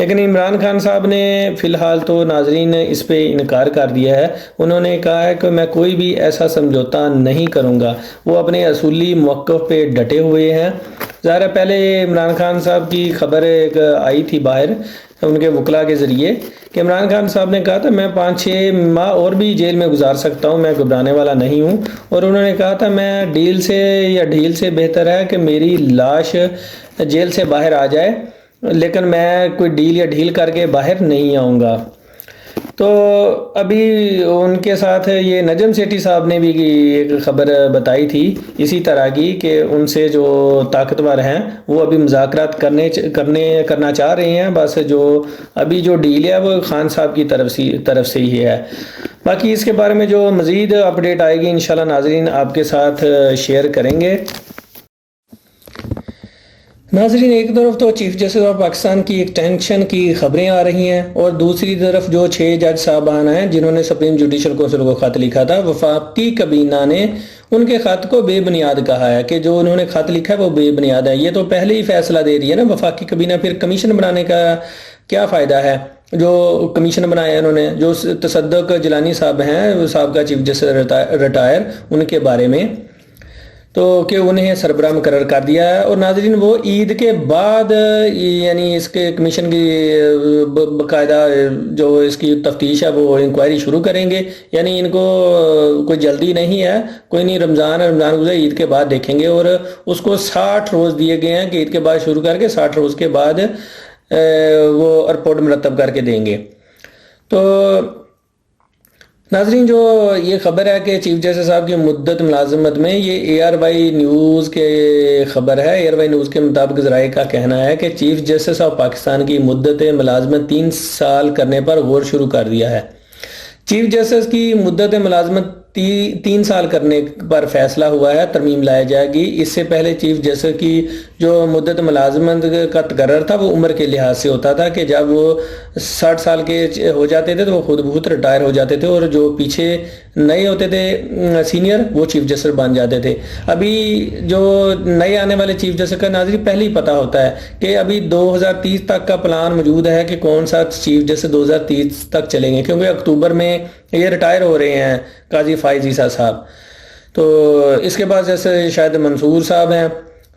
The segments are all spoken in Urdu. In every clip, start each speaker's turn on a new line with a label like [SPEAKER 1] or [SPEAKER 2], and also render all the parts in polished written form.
[SPEAKER 1] لیکن عمران خان صاحب نے فی الحال تو ناظرین اس پہ انکار کر دیا ہے. انہوں نے کہا ہے کہ میں کوئی بھی ایسا سمجھوتا نہیں کروں گا. وہ اپنے اصولی موقف پہ ڈٹے ہوئے ہیں. ظاہر ہے پہلے عمران خان صاحب کی خبر ایک آئی تھی باہر ان کے وکلا کے ذریعے کہ عمران خان صاحب نے کہا تھا میں 5-6 ماہ اور بھی جیل میں گزار سکتا ہوں, میں گھبرانے والا نہیں ہوں. اور انہوں نے کہا تھا میں ڈیل سے یا ڈھیل سے بہتر ہے کہ میری لاش جیل سے باہر آ جائے, لیکن میں کوئی ڈیل یا ڈھیل کر کے باہر نہیں آؤں گا. تو ابھی ان کے ساتھ یہ نجم سیٹھی صاحب نے بھی ایک خبر بتائی تھی اسی طرح کی کہ ان سے جو طاقتور ہیں وہ ابھی مذاکرات کرنا چاہ رہے ہیں. بس جو ابھی جو ڈیل ہے وہ خان صاحب کی طرف سے ہی ہے. باقی اس کے بارے میں جو مزید اپڈیٹ آئے گی انشاءاللہ ناظرین آپ کے ساتھ شیئر کریں گے. ناظرین ایک طرف تو چیف جسٹس آف پاکستان کی ایک ٹینشن کی خبریں آ رہی ہیں اور دوسری طرف جو 6 جج صاحبان ہیں جنہوں نے سپریم جوڈیشل کونسل کو خط لکھا تھا, وفاقی کابینہ نے ان کے خط کو بے بنیاد کہا ہے کہ جو انہوں نے خط لکھا ہے وہ بے بنیاد ہے. یہ تو پہلے ہی فیصلہ دے رہی ہے نا وفاقی کابینہ, پھر کمیشن بنانے کا کیا فائدہ ہے. جو کمیشن بنایا ہے انہوں نے, جو تصدق جیلانی صاحب ہیں سابقہ چیف جسٹس ریٹائر, ان کے بارے میں تو کہ انہیں سربراہ مقرر کر دیا ہے. اور ناظرین وہ عید کے بعد یعنی اس کے کمیشن کی باقاعدہ جو اس کی تفتیش ہے وہ انکوائری شروع کریں گے. یعنی ان کو کوئی جلدی نہیں ہے, کوئی نہیں, رمضان گزرے عید کے بعد دیکھیں گے. اور اس کو 60 روز دیے گئے ہیں کہ عید کے بعد شروع کر کے 60 روز کے بعد وہ رپورٹ مرتب کر کے دیں گے. تو ناظرین جو یہ خبر ہے کہ چیف جسٹس صاحب کی مدت ملازمت میں, یہ اے آر وائی نیوز کے خبر ہے. اے آر وائی نیوز کے مطابق ذرائع کا کہنا ہے کہ چیف جسٹس آف پاکستان کی مدت ملازمت 3 سال کرنے پر غور شروع کر دیا ہے. چیف جسٹس کی مدت ملازمت 3 سال کرنے پر فیصلہ ہوا ہے, ترمیم لائی جائے گی. اس سے پہلے چیف جسٹس کی جو مدت ملازمت کا تقرر تھا وہ عمر کے لحاظ سے ہوتا تھا کہ جب وہ 60 سال کے ہو جاتے تھے تو وہ خود بخود ریٹائر ہو جاتے تھے, اور جو پیچھے نئے ہوتے تھے سینئر وہ چیف جسٹس بن جاتے تھے. ابھی جو نئے آنے والے چیف جسٹس کا ناظرین پہلے ہی پتہ ہوتا ہے کہ ابھی 2030 تک کا پلان موجود ہے کہ کون سا چیف جسٹس 2030 تک چلیں گے, کیونکہ اکتوبر میں یہ ریٹائر ہو رہے ہیں قاضی فائز عیسیٰ صاحب. تو اس کے بعد جیسے شاید منصور صاحب ہیں,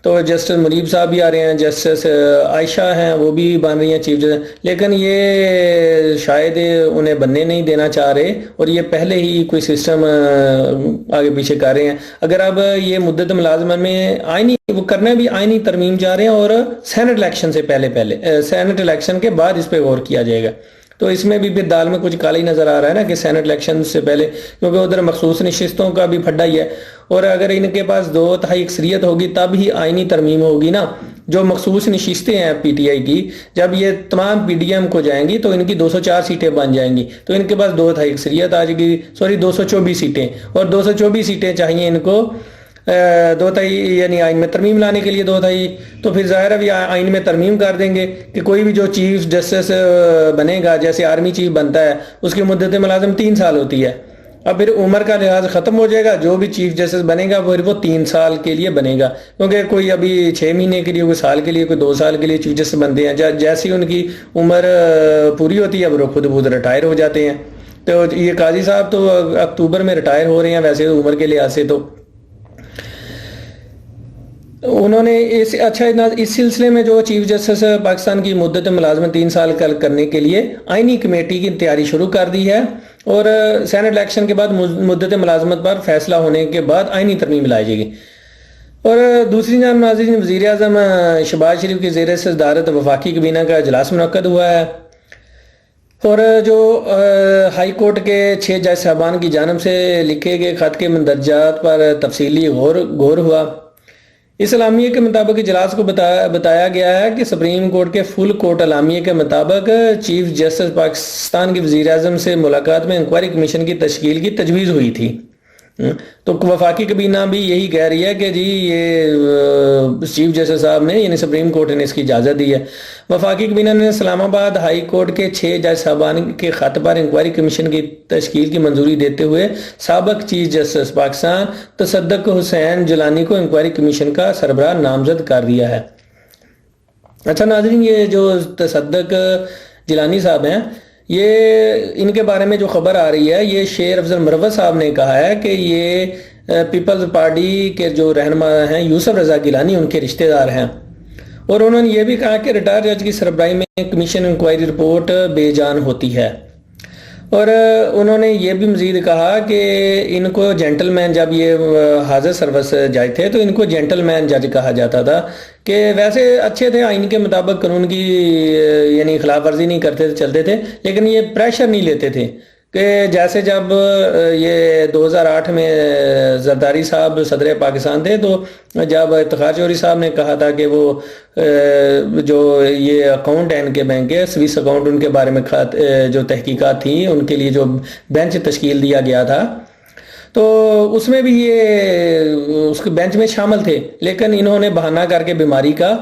[SPEAKER 1] تو جسٹس منیب صاحب بھی آ رہے ہیں, جسٹس عائشہ ہیں وہ بھی بن رہی ہیں چیف جسٹس, لیکن یہ شاید انہیں بننے نہیں دینا چاہ رہے اور یہ پہلے ہی کوئی سسٹم آگے پیچھے کر رہے ہیں. اگر اب یہ مدت ملازمت میں آئینی وہ کرنا بھی آئینی ترمیم جا رہے ہیں اور سینٹ الیکشن سے پہلے سینٹ الیکشن کے بعد اس پہ غور کیا جائے گا. تو اس میں بھی پھر دال میں کچھ کالا ہی نظر آ رہا ہے نا کہ سینٹ الیکشن سے پہلے, کیونکہ ادھر مخصوص نشستوں کا بھی پھڈا ہی ہے, اور اگر ان کے پاس 2/3 اکثریت ہوگی تب ہی آئینی ترمیم ہوگی نا. جو مخصوص نشستیں ہیں پی ٹی آئی کی, جب یہ تمام پی ڈی ایم کو جائیں گی تو ان کی 204 سیٹیں بن جائیں گی, تو ان کے پاس 2/3 اکثریت آ جائے گی, 224 سیٹیں, اور 224 سیٹیں چاہیے ان کو 2/3 یعنی آئین میں ترمیم لانے کے لیے 2/3. تو پھر ظاہر ہے آئین میں ترمیم کر دیں گے کہ کوئی بھی جو چیف جسٹس بنے گا, جیسے آرمی چیف بنتا ہے اس کی مدت ملازم 3 سال ہوتی ہے. اب پھر عمر کا لحاظ ختم ہو جائے گا, جو بھی چیف جسٹس بنے گا پھر وہ 3 سال کے لیے بنے گا, کیونکہ کوئی ابھی 6 مہینے کے لیے, کوئی سال کے لیے, کوئی 2 سال کے لیے چیف جسٹس بنتے ہیں. جیسی ان کی عمر پوری ہوتی ہے وہ خود بخود ریٹائر ہو جاتے ہیں. تو یہ قاضی صاحب تو اکتوبر میں ریٹائر ہو رہے ہیں ویسے عمر کے لحاظ سے. تو انہوں نے اس سلسلے میں جو چیف جسٹس پاکستان کی مدت ملازمت 3 سال کرنے کے لیے آئینی کمیٹی کی تیاری شروع کر دی ہے, اور سینٹ الیکشن کے بعد مدت ملازمت پر فیصلہ ہونے کے بعد آئینی ترمیم لائی جائے گی. اور دوسری جانب ناظرین وزیر اعظم شہباز شریف کی زیر صدارت وفاقی کابینہ کا اجلاس منعقد ہوا ہے, اور جو ہائی کورٹ کے 6 جج صاحبان کی جانب سے لکھے گئے خط کے مندرجات پر تفصیلی غور ہوا. اس اعلامیے کے مطابق اجلاس کو بتایا گیا ہے کہ سپریم کورٹ کے فل کورٹ اعلامیے کے مطابق چیف جسٹس پاکستان کے وزیر اعظم سے ملاقات میں انکوائری کمیشن کی تشکیل کی تجویز ہوئی تھی. تو وفاقی کابینہ بھی یہی کہہ رہی ہے کہ جی یہ چیف جسٹس صاحب نے یعنی سپریم کورٹ نے اس کی اجازت دی ہے. وفاقی کابینہ نے اسلام آباد ہائی کورٹ کے 6 جج صاحبان کے خط پر انکوائری کمیشن کی تشکیل کی منظوری دیتے ہوئے سابق چیف جسٹس پاکستان تصدق حسین جیلانی کو انکوائری کمیشن کا سربراہ نامزد کر دیا ہے. اچھا ناظرین، یہ جو تصدق جیلانی صاحب ہیں، یہ ان کے بارے میں جو خبر آ رہی ہے، یہ شیر افضل مروت صاحب نے کہا ہے کہ یہ پیپلز پارٹی کے جو رہنما ہیں یوسف رضا گیلانی ان کے رشتہ دار ہیں، اور انہوں نے یہ بھی کہا کہ ریٹائر جج کی سربراہی میں کمیشن انکوائری رپورٹ بے جان ہوتی ہے، اور انہوں نے یہ بھی مزید کہا کہ ان کو جینٹل مین، جب یہ حاضر سروس جج تھے تو ان کو جینٹل مین جج کہا جاتا تھا، کہ ویسے اچھے تھے، آئین کے مطابق قانون کی یعنی خلاف ورزی نہیں کرتے تھے، چلتے تھے، لیکن یہ پریشر نہیں لیتے تھے، کہ جیسے جب یہ 2008 میں زرداری صاحب صدر پاکستان تھے، تو جب افتخار چوہدری صاحب نے کہا تھا کہ وہ جو یہ اکاؤنٹ ہے ان کے بینک کے سوئس اکاؤنٹ، ان کے بارے میں جو تحقیقات تھیں ان کے لیے جو بینچ تشکیل دیا گیا تھا، تو اس میں بھی یہ اس کے بینچ میں شامل تھے، لیکن انہوں نے بہانہ کر کے بیماری کا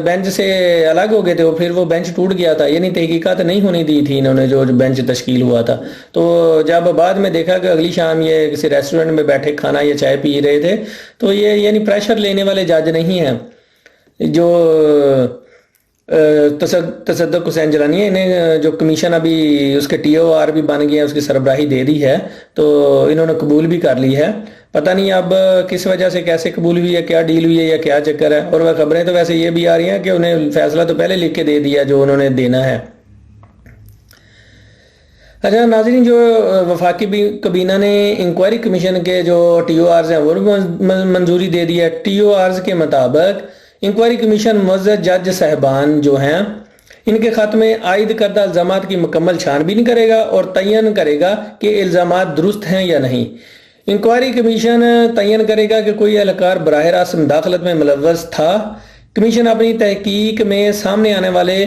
[SPEAKER 1] بینچ سے الگ ہو گئے تھے، پھر وہ بینچ ٹوٹ گیا تھا، یعنی تحقیقات نہیں ہونی دی تھی انہوں نے جو بینچ تشکیل ہوا تھا۔ تو جب بعد میں دیکھا کہ اگلی شام یہ کسی ریسٹورنٹ میں بیٹھے کھانا یا چائے پی رہے تھے، تو یہ یعنی پریشر لینے والے جج نہیں ہیں جو تصدق حسین جیلانی ہے، انہیں جو کمیشن ابھی اس کے ٹی او آر بھی بن گیا ہے، اس کی سربراہی دے دی ہے، تو انہوں نے قبول بھی کر لی ہے، پتہ نہیں اب کس وجہ سے کیسے قبول ہوئی ہے، کیا ڈیل ہوئی ہے یا کیا چکر ہے، اور وہ خبریں تو ویسے یہ بھی آ رہی ہیں کہ انہیں فیصلہ تو پہلے لکھ کے دے دیا جو انہوں نے دینا ہے۔ اچھا ناظرین، جو وفاقی کابینہ نے انکوائری کمیشن کے جو ٹی او آرز ہیں وہ منظوری دے دی ہے۔ ٹی او آرز کے مطابق انکوائری کمیشن معزز جج صاحبان جو ہیں ان کے خط میں عائد کردہ الزامات کی مکمل چھان بین کرے گا اور تعین کرے گا کہ الزامات درست ہیں یا نہیں۔ انکوائری کمیشن تعین کرے گا کہ کوئی اہلکار براہ راست مداخلت میں ملوث تھا۔ کمیشن اپنی تحقیق میں سامنے آنے والے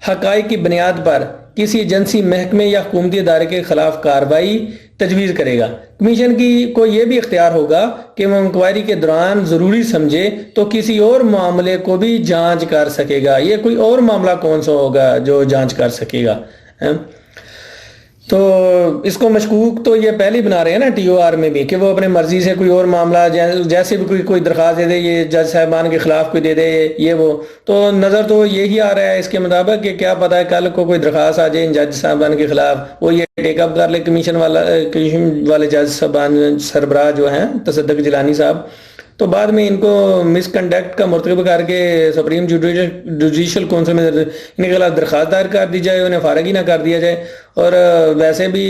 [SPEAKER 1] حقائق کی بنیاد پر کسی ایجنسی، محکمے یا حکومتی ادارے کے خلاف کارروائی تجویز کرے گا۔ کمیشن کو یہ بھی اختیار ہوگا کہ وہ انکوائری کے دوران ضروری سمجھے تو کسی اور معاملے کو بھی جانچ کر سکے گا۔ یہ کوئی اور معاملہ کون سا ہوگا جو جانچ کر سکے گا؟ تو اس کو مشکوک تو یہ پہلے ہی بنا رہے ہیں نا ٹی او آر میں بھی، کہ وہ اپنے مرضی سے کوئی اور معاملہ جیسے بھی کوئی درخواست دے دے، یہ جج صاحبان کے خلاف کوئی دے دے یہ وہ، تو نظر تو یہی آ رہا ہے اس کے مطابق کہ کیا پتہ ہے کل کو کوئی درخواست آ جائے جج صاحبان کے خلاف، وہ یہ ٹیک اپ کر لے کمیشن والے جج صاحبان سربراہ جو ہیں تصدق جیلانی صاحب، تو بعد میں ان کو مس کنڈکٹ کا مرتکب کر کے سپریم جوڈیشل کونسل میں ان کے خلاف درخواست دائر کر دی جائے، انہیں فارغ ہی نہ کر دیا جائے۔ اور ویسے بھی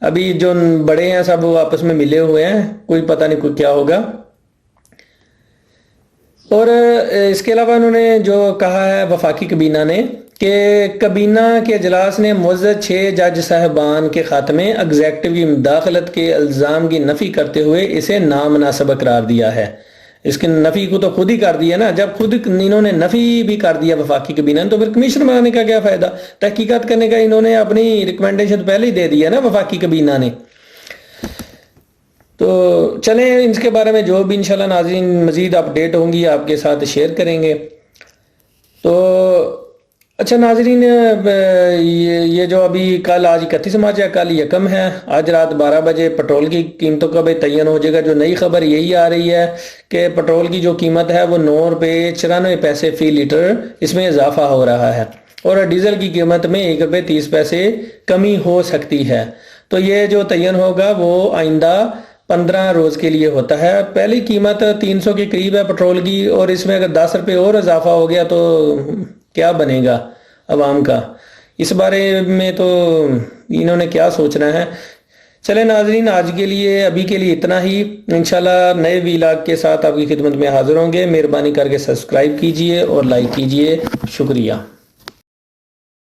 [SPEAKER 1] ابھی جو بڑے ہیں سب وہ آپس میں ملے ہوئے ہیں، کوئی پتہ نہیں کوئی کیا ہوگا۔ اور اس کے علاوہ انہوں نے جو کہا ہے وفاقی کابینہ نے کہ کابینہ کے اجلاس نے معزز 6 جج صاحبان کے خط میں ایگزیکٹو مداخلت کے الزام کی نفی کرتے ہوئے اسے نامناسب قرار دیا ہے۔ اس کی نفی کو تو خود ہی کر دیا نا، جب خود انہوں نے نفی بھی کر دیا وفاقی کابینہ نے، تو پھر کمیشن بنانے کا کیا فائدہ؟ تحقیقات کرنے کا انہوں نے اپنی ریکمنڈیشن پہلے ہی دے دیا نا وفاقی کابینہ نے۔ تو چلیں اس کے بارے میں جو بھی انشاءاللہ ناظرین مزید اپڈیٹ ہوں گی آپ کے ساتھ شیئر کریں گے۔ تو اچھا ناظرین، یہ جو ابھی کل آج 31 مارچ ہے، کل یکم ہے، آج رات 12 بجے پٹرول کی قیمتوں کا بھی تعین ہو جائے گا۔ جو نئی خبر یہی آ رہی ہے کہ پٹرول کی جو قیمت ہے وہ 9 روپے 94 پیسے فی لیٹر اس میں اضافہ ہو رہا ہے، اور ڈیزل کی قیمت میں 1 روپے 30 پیسے کمی ہو سکتی ہے۔ تو یہ جو تعین ہوگا وہ آئندہ 15 روز کے لیے ہوتا ہے۔ پہلی قیمت 300 کے قریب ہے پٹرول کی، اور اس میں اگر 10 روپے اور اضافہ ہو گیا تو کیا بنے گا عوام کا؟ اس بارے میں تو انہوں نے کیا سوچنا ہے۔ چلیں ناظرین، آج کے لیے ابھی کے لیے اتنا ہی، انشاءاللہ نئے ویلاگ کے ساتھ آپ کی خدمت میں حاضر ہوں گے۔ مہربانی کر کے سبسکرائب کیجئے اور لائک کیجئے، شکریہ۔